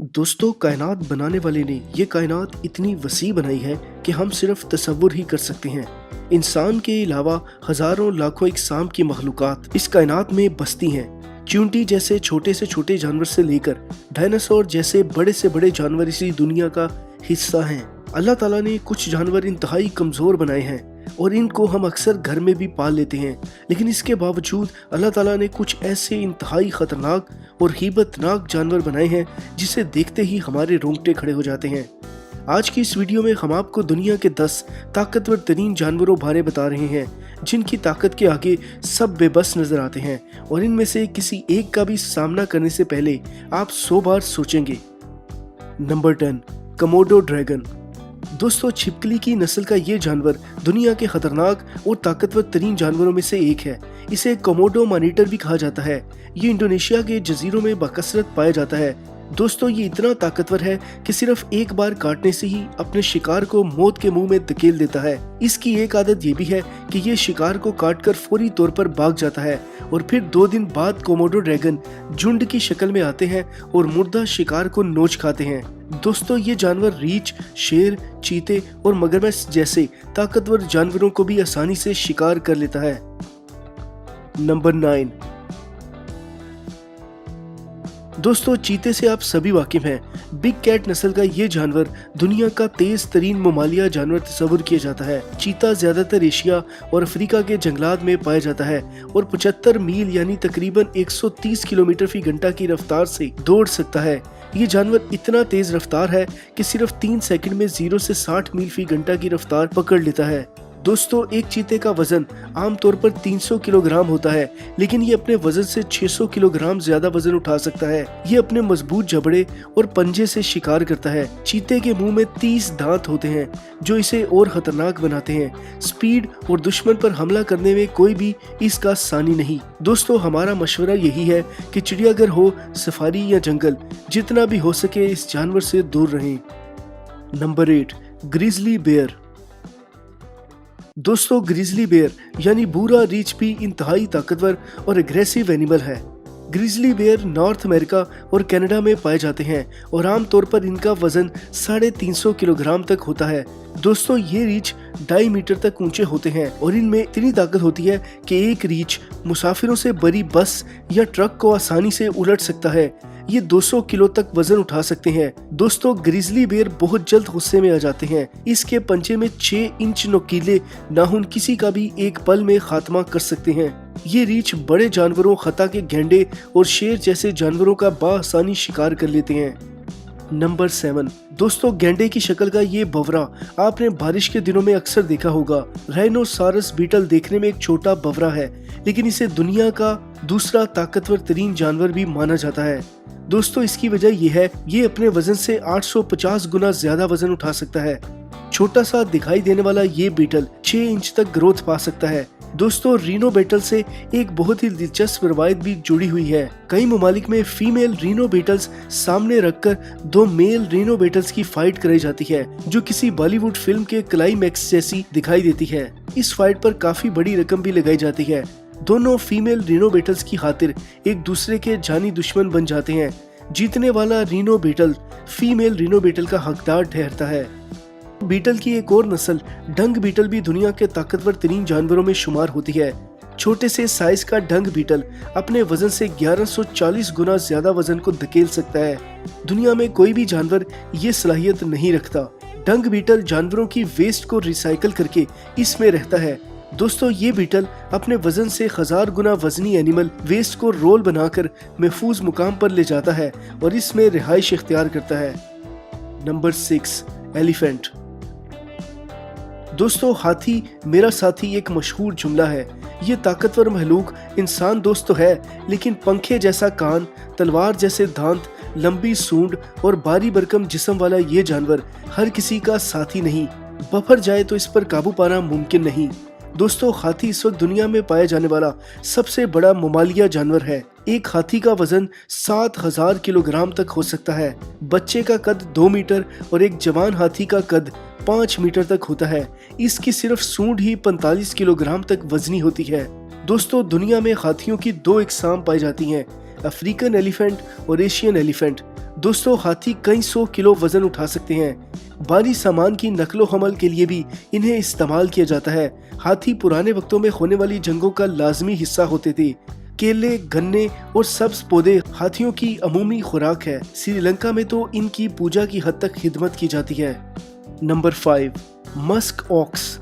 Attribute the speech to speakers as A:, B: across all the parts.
A: दोस्तों, कायनात बनाने वाले ने ये कायनात इतनी वसी बनाई है कि हम सिर्फ तसव्वुर ही कर सकते हैं। इंसान के अलावा हजारों लाखों इकसाम की मखलूकात इस कायनात में बसती हैं। चींटी जैसे छोटे से छोटे जानवर से लेकर डायनासोर जैसे बड़े से बड़े जानवर इसी दुनिया का हिस्सा हैं। अल्लाह ताला ने कुछ जानवर इंतहाई कमज़ोर बनाए हैं और इनको हम अक्सर घर में भी पाल लेते हैं, लेकिन इसके बावजूद अल्लाह ताला ने कुछ ऐसे इंतहाई ख़तरनाक और हिबतनाक जानवर बनाए हैं जिसे देखते ही हमारे रोंगटे खड़े हो जाते हैं। आज की इस वीडियो में हम आपको दुनिया के 10 ताकतवर तरीन जानवरों बारे बता रहे हैं जिनकी ताकत के आगे सब बेबस नजर आते हैं और इनमें से किसी एक का भी सामना करने से पहले आप 100 बार सोचेंगे। Number 10, Komodo dragon. दोस्तों, छिपकली की नस्ल का ये जानवर दुनिया के खतरनाक और ताकतवर तरीन जानवरों में से एक है। इसे कोमोडो मॉनिटर भी कहा जाता है। ये इंडोनेशिया के जजीरों में बकसरत पाया जाता है। दोस्तों, ये इतना ताकतवर है कि सिर्फ एक बार काटने से ही अपने शिकार को मौत के मुंह में धकेल देता है। इसकी एक आदत ये भी है कि ये शिकार को काटकर फौरी तौर पर भाग जाता है और फिर 2 दिन बाद कोमोडो ड्रैगन झुंड की शक्ल में आते हैं और मुर्दा शिकार को नोच खाते हैं। दोस्तों, ये जानवर रीछ, शेर, चीते और मगरमच्छ जैसे ताकतवर जानवरों को भी आसानी से शिकार कर लेता है। नंबर 9, दोस्तों, चीते से आप सभी वाकिफ हैं। बिग कैट नस्ल का ये जानवर दुनिया का तेज तरीन ममालिया जानवर तस्वुर किया जाता है। चीता ज्यादातर एशिया और अफ्रीका के जंगलात में पाया जाता है और 75 मील यानी तकरीबन 130 किलोमीटर फी घंटा की रफ्तार से दौड़ सकता है। ये जानवर इतना तेज रफ्तार है कि सिर्फ 3 सेकंड में 0 से 60 मील फी घंटा की रफ्तार पकड़ लेता है। दोस्तों, एक चीते का वजन आमतौर पर 300 किलोग्राम होता है, लेकिन ये अपने वजन से 600 किलोग्राम ज्यादा वजन उठा सकता है। ये अपने मजबूत जबड़े और पंजे से शिकार करता है। चीते के मुंह में 30 दांत होते हैं जो इसे और खतरनाक बनाते हैं। स्पीड और दुश्मन पर हमला करने में कोई भी इसका सानी नहीं। दोस्तों, हमारा मशवरा यही है कि चिड़ियाघर हो, सफारी या जंगल, जितना भी हो सके इस जानवर से दूर रहें। Number 8, grizzly bear. दोस्तों, ग्रिजली बेयर यानी बूरा रीछ भी इंतहाई ताकतवर और एग्रेसिव एनिमल है। ग्रिजली बेयर नॉर्थ अमेरिका और कनाडा में पाए जाते हैं और आमतौर पर इनका वजन 350 किलोग्राम तक होता है। दोस्तों, ये रीछ 2.5 मीटर तक ऊंचे होते हैं और इनमें इतनी ताकत होती है कि एक रीछ मुसाफिरों से भरी बस या ट्रक को आसानी से उलट सकता है। ये 200 किलो तक वजन उठा सकते हैं। दोस्तों, ग्रिजली बेयर बहुत जल्द गुस्से में आ जाते हैं। इसके पंजे में 6 इंच नुकीले नाखून किसी का भी एक पल में खात्मा कर सकते हैं। ये रीछ बड़े जानवरों, खता के गैंडे और शेर जैसे जानवरों का बाआसानी शिकार कर लेते हैं। नंबर 7, दोस्तों, गैंडे की शक्ल का ये बवरा आपने बारिश के दिनों में अक्सर देखा होगा। राइनोसारस बीटल देखने में एक छोटा बवरा है, लेकिन इसे दुनिया का दूसरा ताकतवर तरीन जानवर भी माना जाता है। दोस्तों, इसकी वजह यह है ये अपने वजन से 850 गुना ज्यादा वजन उठा सकता है। छोटा सा दिखाई देने वाला ये बीटल 6 इंच तक ग्रोथ पा सकता है। दोस्तों, रीनो बीटल से एक बहुत ही दिलचस्प रवायत भी जुड़ी हुई है। कई ममालिक में फीमेल रीनो बीटल्स सामने रखकर 2 मेल रीनो बीटल्स की फाइट कराई जाती है, जो किसी बॉलीवुड फिल्म के क्लाइमैक्स जैसी दिखाई देती है। इस फाइट पर काफी बड़ी रकम भी लगाई जाती है। दोनों फीमेल रीनो बीटल्स की खातिर एक दूसरे के जानी दुश्मन बन जाते हैं। जीतने वाला rhino beetle female rhino beetle का हकदार ठहरता है। बीटल की एक और नस्ल डंग बीटल भी दुनिया के ताकतवर तरीन जानवरों में शुमार होती है। छोटे से साइज का डंग बीटल अपने वजन से 1140 गुना ज्यादा वजन को धकेल सकता है। दुनिया में कोई भी जानवर ये सलाहियत नहीं रखता। डंग बीटल जानवरों की वेस्ट को रिसाइकल करके इसमें रहता है। दोस्तों, ये बीटल अपने वजन से 1000 गुना वजनी एनिमल वेस्ट को रोल बनाकर महफूज मुकाम पर ले जाता है और इसमें रिहाइश इख्तियार करता है। Number 6, elephant. दोस्तों, हाथी मेरा साथी एक मशहूर जुमला है। ये ताकतवर महलूक इंसान दोस्त तो है, लेकिन पंखे जैसा कान, तलवार जैसे दांत, लंबी सूंड और भारी भरकम जिस्म वाला ये जानवर हर किसी का साथी नहीं। बफर जाए तो इस पर काबू पाना मुमकिन नहीं। दोस्तों, हाथी इस वक्त दुनिया में पाया जाने वाला सबसे बड़ा ममालिया जानवर है। एक हाथी का वजन 7000 किलोग्राम तक हो सकता है। बच्चे का कद 2 मीटर और एक जवान हाथी का कद 5 मीटर तक होता है। इसकी सिर्फ सूंड ही 45 किलोग्राम तक वजनी होती है। दोस्तों, दुनिया में हाथियों की 2 इकसाम पाई जाती हैं, अफ्रीकन एलिफेंट और एशियन एलिफेंट। दोस्तों हाथी कई 100 किलो वजन उठा सकते हैं। भारी सामान की नकलो हमल के लिए भी इन्हें इस्तेमाल किया जाता है। हाथी पुराने वक्तों में होने वाली जंगों का लाजमी हिस्सा होते थे। केले, गन्ने और सब्ज पौधे हाथियों की अमूमी खुराक है। श्रीलंका में तो इनकी पूजा की हद तक खिदमत की जाती है। Number 5, musk ox.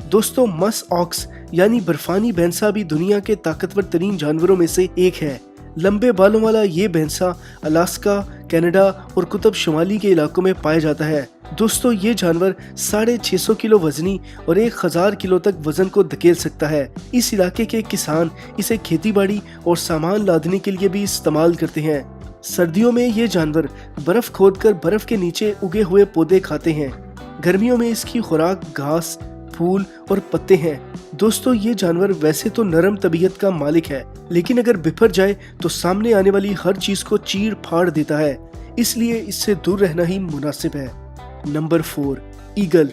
A: दोस्तों मस्क ऑक्स यानी बर्फानी भैंसा भी दुनिया के ताकतवर तरीन जानवरों में से एक है। लंबे बालों वाला ये भैंसा अलास्का, कनाडा और कुतुब शुमाली के इलाकों में पाया जाता है। दोस्तों ये जानवर 650 किलो वजनी और 1000 किलो तक वजन को धकेल सकता है। इस इलाके के किसान इसे खेतीबाड़ी और सामान लादने के लिए भी इस्तेमाल करते हैं। सर्दियों में ये जानवर बर्फ खोदकर बर्फ के नीचे उगे हुए पौधे खाते हैं। गर्मियों में इसकी खुराक घास, फूल और पत्ते हैं। दोस्तों ये जानवर वैसे तो नरम तबीयत का मालिक है, लेकिन अगर बिफर जाए तो सामने आने वाली हर चीज को चीर फाड़ देता है, इसलिए इससे दूर रहना ही मुनासिब है। Number 4, eagle.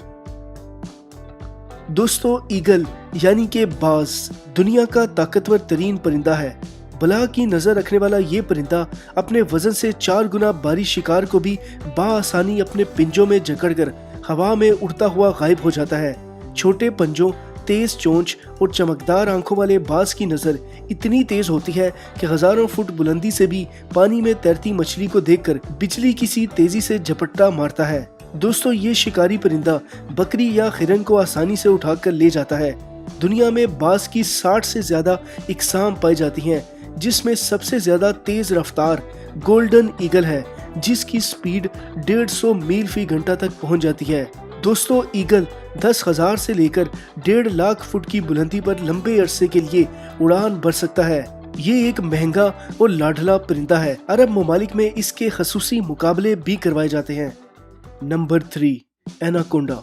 A: दोस्तों ईगल यानी कि बाज दुनिया का ताकतवर तरीन परिंदा है। बला की नजर रखने वाला ये परिंदा अपने वजन से 4 गुना भारी शिकार को भी बाआसानी अपने पिंजों में जकड़कर हवा में उड़ता हुआ गायब हो जाता है। छोटे पंजों, तेज चोंच और चमकदार आंखों वाले बाज की नजर इतनी तेज होती है कि हजारों फुट बुलंदी से भी पानी में तैरती मछली को देखकर बिजली की सी तेजी से झपट्टा मारता है। दोस्तों ये शिकारी परिंदा बकरी या हिरन को आसानी से उठाकर ले जाता है। दुनिया में बाज की 60 से ज्यादा इकसाम पाई जाती हैं, जिसमें सबसे ज्यादा तेज रफ्तार गोल्डन ईगल है, जिसकी स्पीड 150 मील फी घंटा तक पहुंच जाती है। दोस्तों ईगल 10,000 से लेकर 1.5 लाख फुट की बुलंदी पर लंबे अरसे के लिए उड़ान भर सकता है। ये एक महंगा और लाडला परिंदा है। अरब ममालिक में इसके खसूसी मुकाबले भी करवाए जाते हैं। Number 3, anaconda.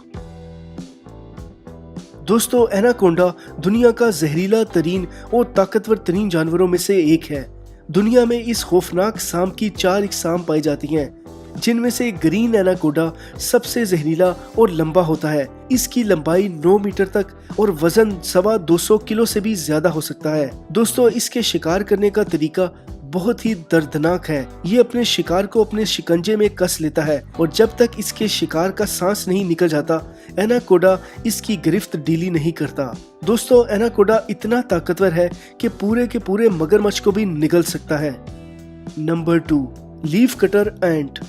A: दोस्तों एनाकोंडा दुनिया का जहरीला तरीन और ताकतवर तरीन जानवरों में से एक है। दुनिया में इस खौफनाक सांप की 4 इकसाम पाई जाती हैं, जिनमें से ग्रीन एनाकोंडा सबसे जहरीला और लंबा होता है। इसकी लंबाई 9 मीटर तक और वजन 225 किलो से भी ज्यादा हो सकता है। दोस्तों इसके शिकार करने का तरीका बहुत ही दर्दनाक है। ये अपने शिकार को अपने शिकंजे में कस लेता है और जब तक इसके शिकार का सांस नहीं निकल जाता एनाकोंडा इसकी गिरफ्त ढीली नहीं करता। दोस्तों एनाकोंडा इतना ताकतवर है कि पूरे के पूरे मगरमच्छ को भी निगल सकता है। नंबर 2, लीफ कटर एंट।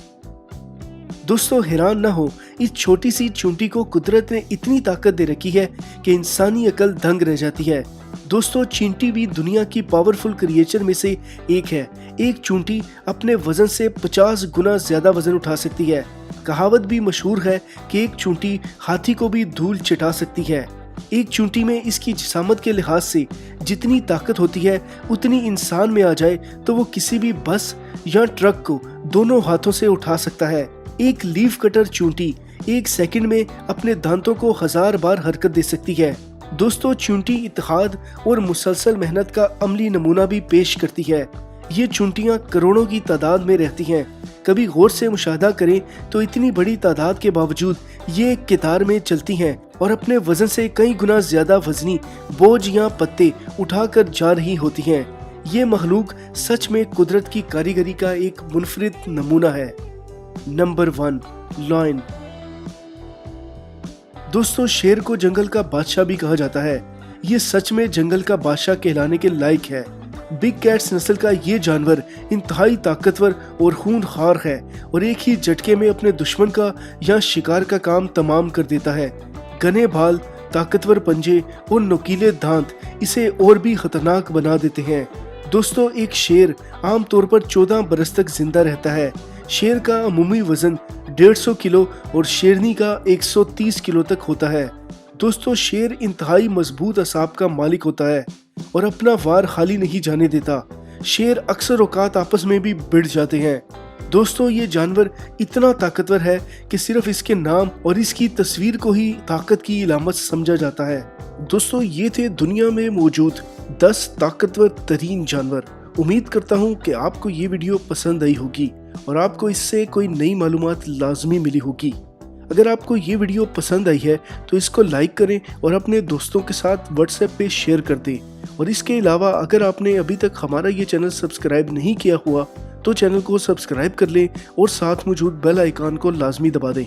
A: दोस्तों हैरान ना हो, इस छोटी सी चूंटी को कुदरत ने इतनी ताकत दे रखी है कि इंसानी अकल दंग रह जाती है। दोस्तों चींटी भी दुनिया की पावरफुल क्रिएचर में से एक है। एक चूंटी अपने वजन से 50 गुना ज्यादा वजन उठा सकती है। कहावत भी मशहूर है कि एक चूंटी हाथी को भी धूल चटा सकती है। एक चूंटी में इसकी जिसामत के लिहाज से जितनी ताकत होती है उतनी इंसान में आ जाए तो वो किसी भी बस या ट्रक को दोनों हाथों से उठा सकता है। एक लीफ कटर चूंटी 1 सेकंड में अपने दांतों को 1000 बार हरकत दे सकती है। दोस्तों चूंटी इत्तेहाद और मुसलसल मेहनत का अमली नमूना भी पेश करती है। ये चूंटियां करोड़ों की तादाद में रहती हैं। कभी गौर से मुशाहदा करें तो इतनी बड़ी तादाद के बावजूद ये एक कतार में चलती हैं और अपने वजन से कई गुना ज्यादा वजनी बोझ या पत्ते उठाकर जा रही होती हैं। ये मखलूक सच में कुदरत की कारीगरी का एक मुनफरिद नमूना है। Number 1, lion. दोस्तों शेर को जंगल का बादशाह भी कहा जाता है। ये सच में जंगल का बादशाह कहलाने के लायक है। बिग कैट्स नस्ल का ये जानवर इंतहाई ताकतवर और खूनखार है और एक ही झटके में अपने दुश्मन का या शिकार का काम तमाम कर देता है। घने बाल, ताकतवर पंजे और नुकीले दांत इसे और भी खतरनाक बना देते हैं। दोस्तों एक शेर आमतौर पर 14 बरस तक जिंदा रहता है। शेर का अमूमी वजन 150 किलो और शेरनी का 130 किलो तक होता है। दोस्तों शेर इंतहाई मजबूत असाब का मालिक होता है और अपना वार खाली नहीं जाने देता। शेर अक्सर औकात आपस में भी भिड़ जाते हैं। दोस्तों ये जानवर इतना ताकतवर है कि सिर्फ इसके नाम और इसकी तस्वीर को ही ताकत की इलामत समझा जाता है। दोस्तों ये थे दुनिया में मौजूद 10 ताकतवर तरीन जानवर। उम्मीद करता हूँ कि आपको ये वीडियो पसंद आई होगी और आपको इससे कोई नई मालूमात लाजमी मिली होगी। अगर आपको ये वीडियो पसंद आई है तो इसको लाइक करें और अपने दोस्तों के साथ व्हाट्सएप पे शेयर कर दें। और इसके अलावा अगर आपने अभी तक हमारा ये चैनल सब्सक्राइब नहीं किया हुआ तो चैनल को सब्सक्राइब कर लें और साथ मौजूद बेल आइकन को लाजमी दबा दें।